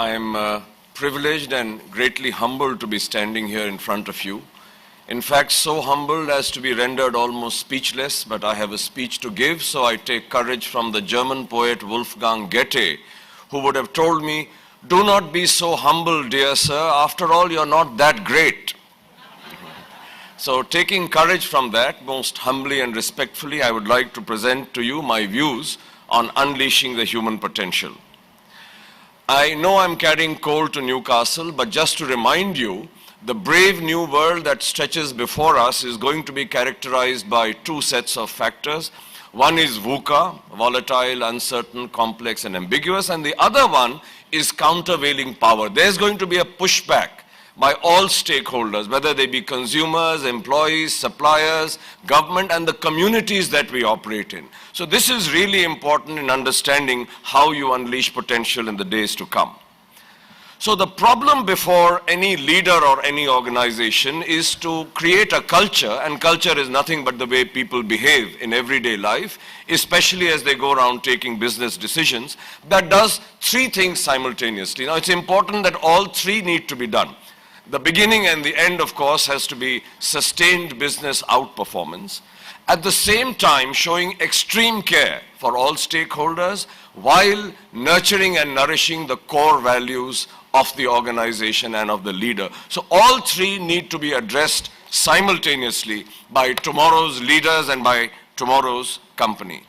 I am privileged and greatly humbled to be standing here in front of you. In fact, so humbled as to be rendered almost speechless, but I have a speech to give, so I take courage from the German poet Wolfgang Goethe, who would have told me, "Do not be so humble, dear sir, after all you're not that great." So taking courage from that, most humbly and respectfully, I would like to present to you my views on unleashing the human potential. I know I'm carrying coal to Newcastle, but just to remind you, the brave new world that stretches before us is going to be characterized by two sets of factors. One is VUCA, volatile, uncertain, complex, and ambiguous, and the other one is countervailing power. There's going to be a pushback by all stakeholders, whether they be consumers, employees, suppliers, government, and the communities that we operate in. So this is really important in understanding how you unleash potential in the days to come. So the problem before any leader or any organization is to create a culture, and culture is nothing but the way people behave in everyday life, especially as they go around taking business decisions, that does three things simultaneously. Now it's important that all three need to be done. The beginning and the end, of course, has to be sustained business outperformance. At the same time, showing extreme care for all stakeholders while nurturing and nourishing the core values of the organization and of the leader. So all three need to be addressed simultaneously by tomorrow's leaders and by tomorrow's company.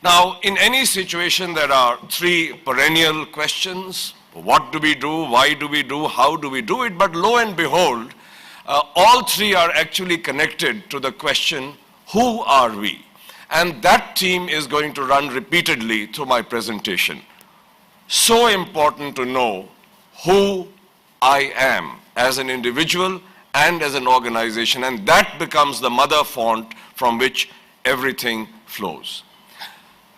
Now, in any situation, there are three perennial questions. What do we do? Why do we do? How do we do it? But lo and behold, all three are actually connected to the question, who are we? And that theme is going to run repeatedly through my presentation. So important to know who I am as an individual and as an organization, and that becomes the mother font from which everything flows.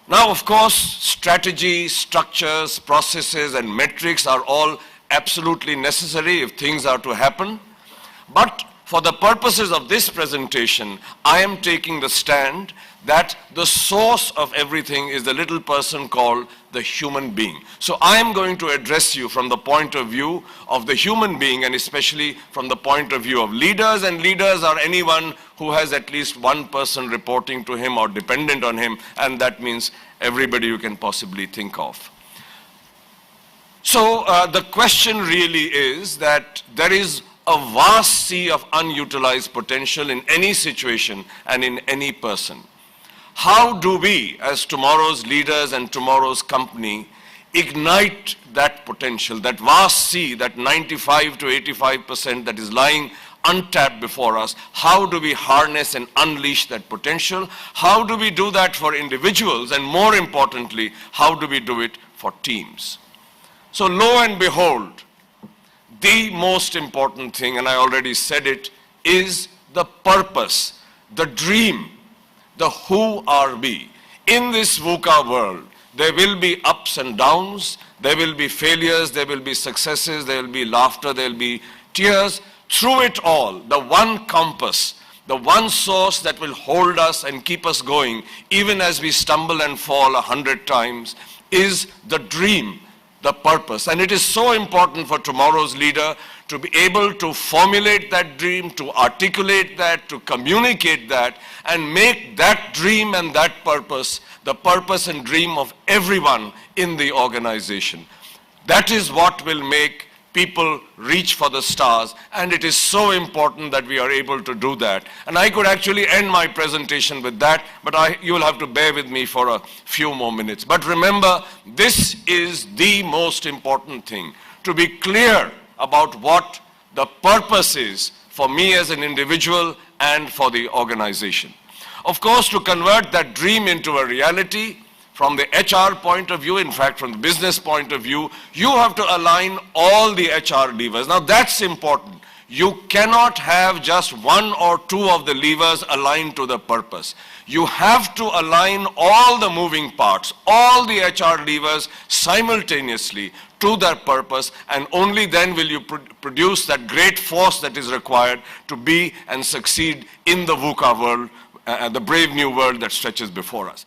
Now, of course, strategy, structures, processes, and metrics are all absolutely necessary if things are to happen. But for the purposes of this presentation, I am taking the stand that the source of everything is the little person called the human being. So I am going to address you from the point of view of the human being, and especially from the point of view of leaders, and leaders are anyone who has at least one person reporting to him or dependent on him, and that means everybody you can possibly think of. So the question really is that there is a vast sea of unutilized potential in any situation and in any person. How do we, as tomorrow's leaders and tomorrow's company, ignite that potential, that vast sea, that 95 to 85% that is lying untapped before us? How do we harness and unleash that potential? How do we do that for individuals? And more importantly, how do we do it for teams? So lo and behold, the most important thing, and I already said it, is the purpose, the dream, the who are we. In this VUCA world, there will be ups and downs, there will be failures, there will be successes, there will be laughter, there will be tears. Through it all, the one compass, the one source that will hold us and keep us going, even as we stumble and fall 100 times, is the dream, the purpose. And it is so important for tomorrow's leader to be able to formulate that dream, to articulate that, to communicate that, and make that dream and that purpose the purpose and dream of everyone in the organization. That is what will make people reach for the stars, and it is so important that we are able to do that. And I could actually end my presentation with that, but you will have to bear with me for a few more minutes. But remember, this is the most important thing, to be clear about what the purpose is for me as an individual and for the organization. Of course, to convert that dream into a reality, from the HR point of view, in fact, from the business point of view, you have to align all the HR levers. Now, that's important. You cannot have just one or two of the levers aligned to the purpose. You have to align all the moving parts, all the HR levers simultaneously to that purpose, and only then will you produce that great force that is required to be and succeed in the VUCA world, the brave new world that stretches before us.